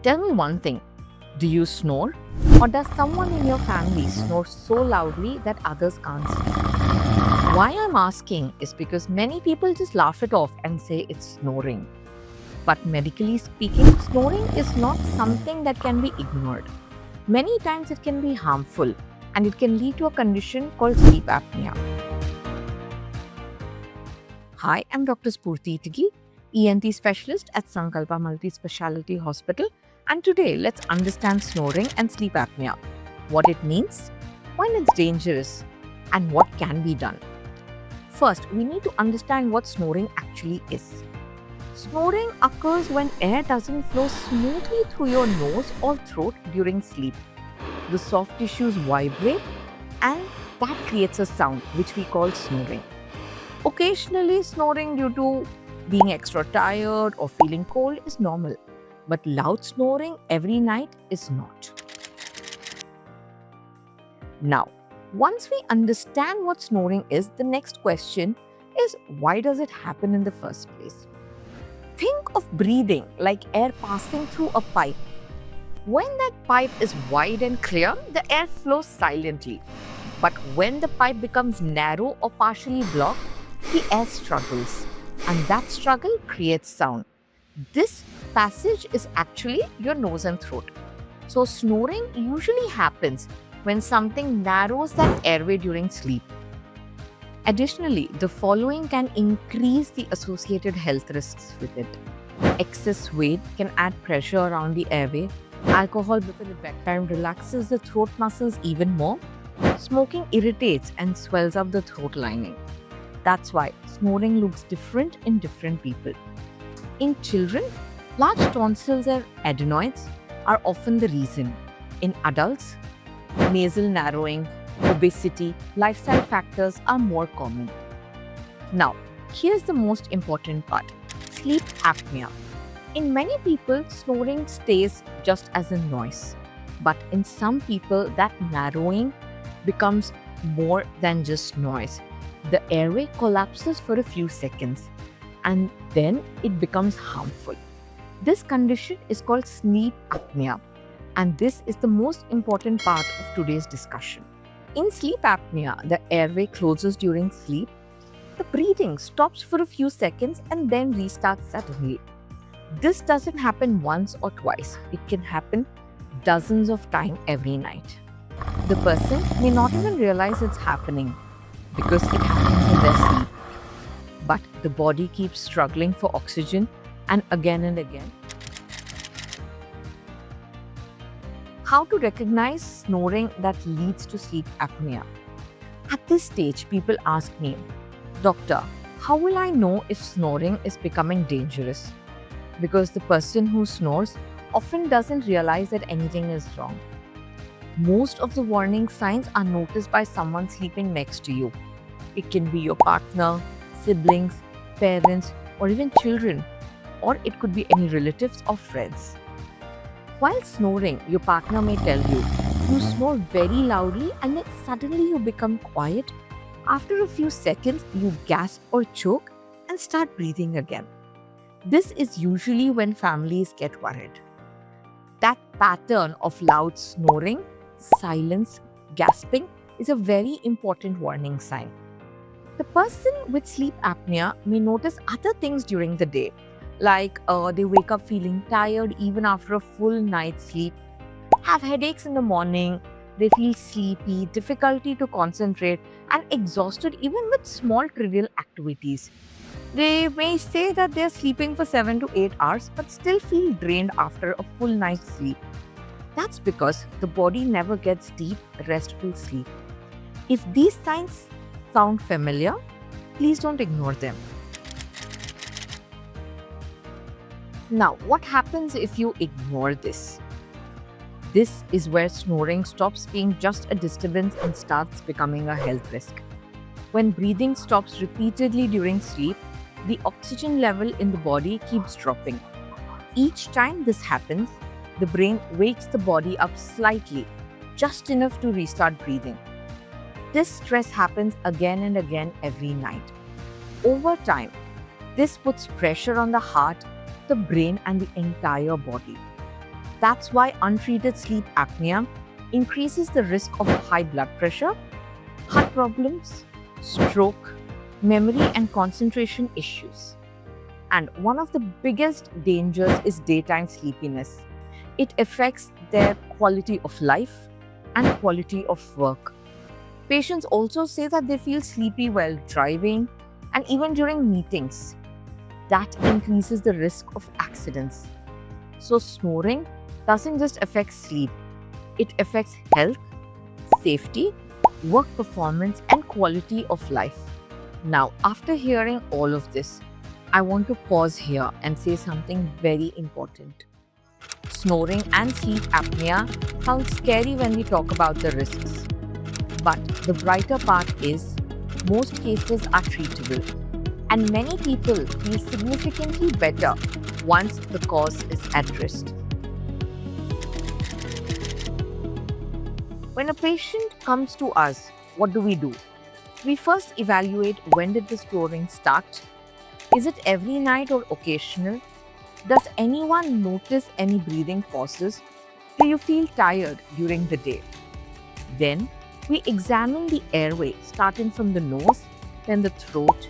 Tell me one thing. Do you snore? Or does someone in your family snore so loudly that others can't sleep? Why I'm asking is because many people just laugh it off and say it's snoring. But medically speaking, snoring is not something that can be ignored. Many times it can be harmful and it can lead to a condition called sleep apnea. Hi, I'm Dr. Spurti Tigi, ENT specialist at Sankalpa Multi-Speciality Hospital, and today let's understand snoring and sleep apnea, what it means, when it's dangerous, and what can be done. First, we need to understand what snoring actually is. Snoring occurs when air doesn't flow smoothly through your nose or throat during sleep. The soft tissues vibrate and that creates a sound which we call snoring. Occasionally, snoring due to being extra tired or feeling cold is normal, but loud snoring every night is not. Now, once we understand what snoring is, the next question is why does it happen in the first place? Think of breathing like air passing through a pipe. When that pipe is wide and clear, the air flows silently. But when the pipe becomes narrow or partially blocked, the air struggles, and that struggle creates sound. This passage is actually your nose and throat. So, snoring usually happens when something narrows that airway during sleep. Additionally, the following can increase the associated health risks with it. Excess weight can add pressure around the airway. Alcohol before the bedtime relaxes the throat muscles even more. Smoking irritates and swells up the throat lining. That's why snoring looks different in different people. In children, large tonsils or adenoids are often the reason. In adults, nasal narrowing, obesity, lifestyle factors are more common. Now, here's the most important part: sleep apnea. In many people, snoring stays just as a noise. But in some people, that narrowing becomes more than just noise. The airway collapses for a few seconds and then it becomes harmful. This condition is called sleep apnea, and this is the most important part of today's discussion. In sleep apnea, the airway closes during sleep. The breathing stops for a few seconds and then restarts suddenly. This doesn't happen once or twice. It can happen dozens of times every night. The person may not even realize it's happening because it happens in their sleep. But the body keeps struggling for oxygen and again. How to recognize snoring that leads to sleep apnea? At this stage, people ask me, Doctor, how will I know if snoring is becoming dangerous? Because the person who snores often doesn't realize that anything is wrong. Most of the warning signs are noticed by someone sleeping next to you. It can be your partner, siblings, parents, or even children, or it could be any relatives or friends. While snoring, your partner may tell you, you snore very loudly and then suddenly you become quiet. After a few seconds, you gasp or choke and start breathing again. This is usually when families get worried. That pattern of loud snoring, silence, gasping is a very important warning sign. The person with sleep apnea may notice other things during the day, like they wake up feeling tired even after a full night's sleep, have headaches in the morning, they feel sleepy, difficulty to concentrate, and exhausted even with small trivial activities. They may say that they are sleeping for 7 to 8 hours but still feel drained after a full night's sleep. That's because the body never gets deep, restful sleep. If these signs sound familiar, please don't ignore them. Now, what happens if you ignore this? This is where snoring stops being just a disturbance and starts becoming a health risk. When breathing stops repeatedly during sleep, the oxygen level in the body keeps dropping. Each time this happens, the brain wakes the body up slightly, just enough to restart breathing. This stress happens again and again every night. Over time, this puts pressure on the heart, the brain, and the entire body. That's why untreated sleep apnea increases the risk of high blood pressure, heart problems, stroke, memory and concentration issues. And one of the biggest dangers is daytime sleepiness. It affects their quality of life and quality of work. Patients also say that they feel sleepy while driving and even during meetings. That increases the risk of accidents. So, snoring doesn't just affect sleep, it affects health, safety, work performance, and quality of life. Now, after hearing all of this, I want to pause here and say something very important. Snoring and sleep apnea sound scary when we talk about the risks. But the brighter part is most cases are treatable, and many people feel significantly better once the cause is addressed. When a patient comes to us, what do? We first evaluate when did the snoring start? Is it every night or occasional? Does anyone notice any breathing pauses? Do you feel tired during the day? Then we examine the airway starting from the nose, then the throat,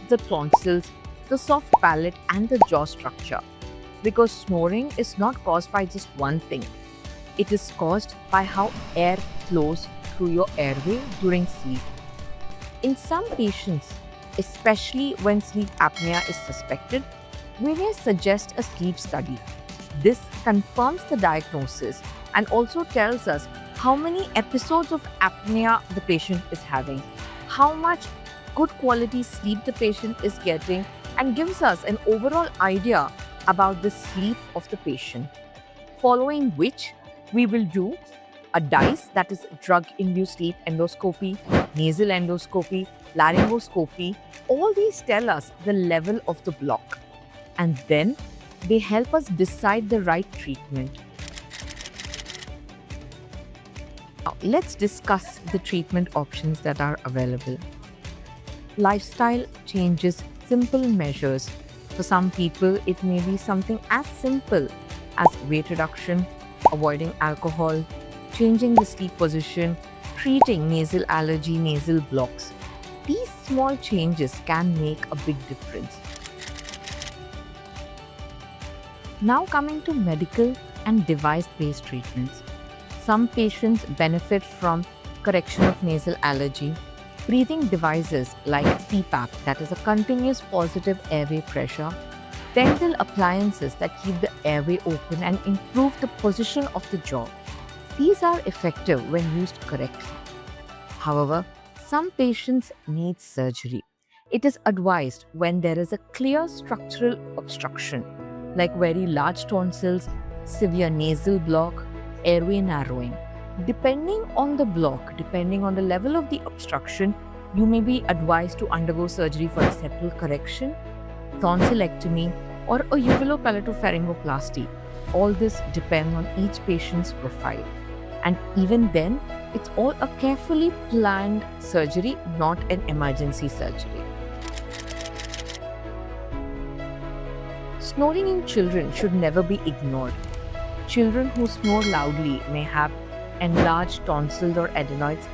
the tonsils, the soft palate, and the jaw structure. Because snoring is not caused by just one thing, it is caused by how air flows through your airway during sleep. In some patients, especially when sleep apnea is suspected, we may suggest a sleep study. This confirms the diagnosis and also tells us how many episodes of apnea the patient is having, how much good quality sleep the patient is getting, and gives us an overall idea about the sleep of the patient. Following which, we will do a DISE, that is drug-induced sleep endoscopy, nasal endoscopy, laryngoscopy. All these tell us the level of the block, and then they help us decide the right treatment. Now, let's discuss the treatment options that are available. Lifestyle changes, simple measures. For some people, it may be something as simple as weight reduction, avoiding alcohol, changing the sleep position, treating nasal allergy, nasal blocks. These small changes can make a big difference. Now coming to medical and device-based treatments. Some patients benefit from correction of nasal allergy, breathing devices like CPAP, that is a continuous positive airway pressure, dental appliances that keep the airway open and improve the position of the jaw. These are effective when used correctly. However, some patients need surgery. It is advised when there is a clear structural obstruction, like very large tonsils, severe nasal block, airway narrowing. Depending on the block, depending on the level of the obstruction, you may be advised to undergo surgery for a septal correction, tonsillectomy, or a uvulopalatopharyngoplasty. All this depends on each patient's profile. And even then, it's all a carefully planned surgery, not an emergency surgery. Snoring in children should never be ignored. Children who snore loudly may have enlarged tonsils or adenoids,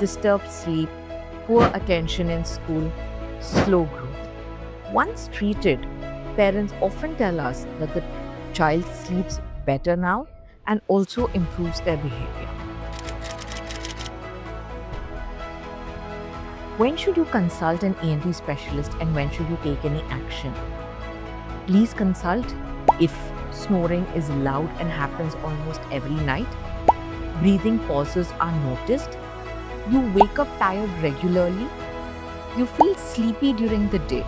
disturbed sleep, poor attention in school, slow growth. Once treated, parents often tell us that the child sleeps better now and also improves their behavior. When should you consult an ENT specialist and when should you take any action? Please consult if snoring is loud and happens almost every night, breathing pauses are noticed, you wake up tired regularly, you feel sleepy during the day,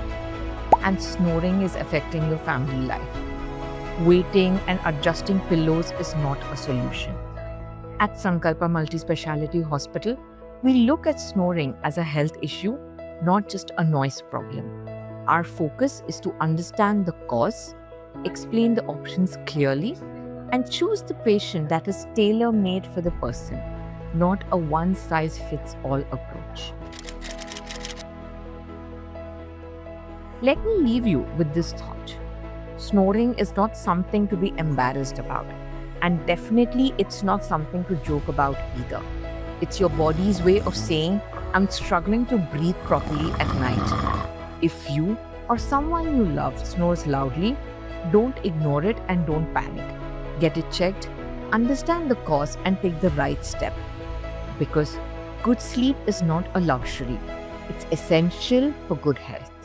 and snoring is affecting your family life. Waiting and adjusting pillows is not a solution. At Sankalpa Multispeciality Hospital, we look at snoring as a health issue, not just a noise problem. Our focus is to understand the cause, explain the options clearly, and choose the patient that is tailor-made for the person, not a one-size-fits-all approach. Let me leave you with this thought. Snoring is not something to be embarrassed about. And definitely, it's not something to joke about either. It's your body's way of saying, I'm struggling to breathe properly at night. If you or someone you love snores loudly, don't ignore it and don't panic. Get it checked, understand the cause, and take the right step. Because good sleep is not a luxury, it's essential for good health.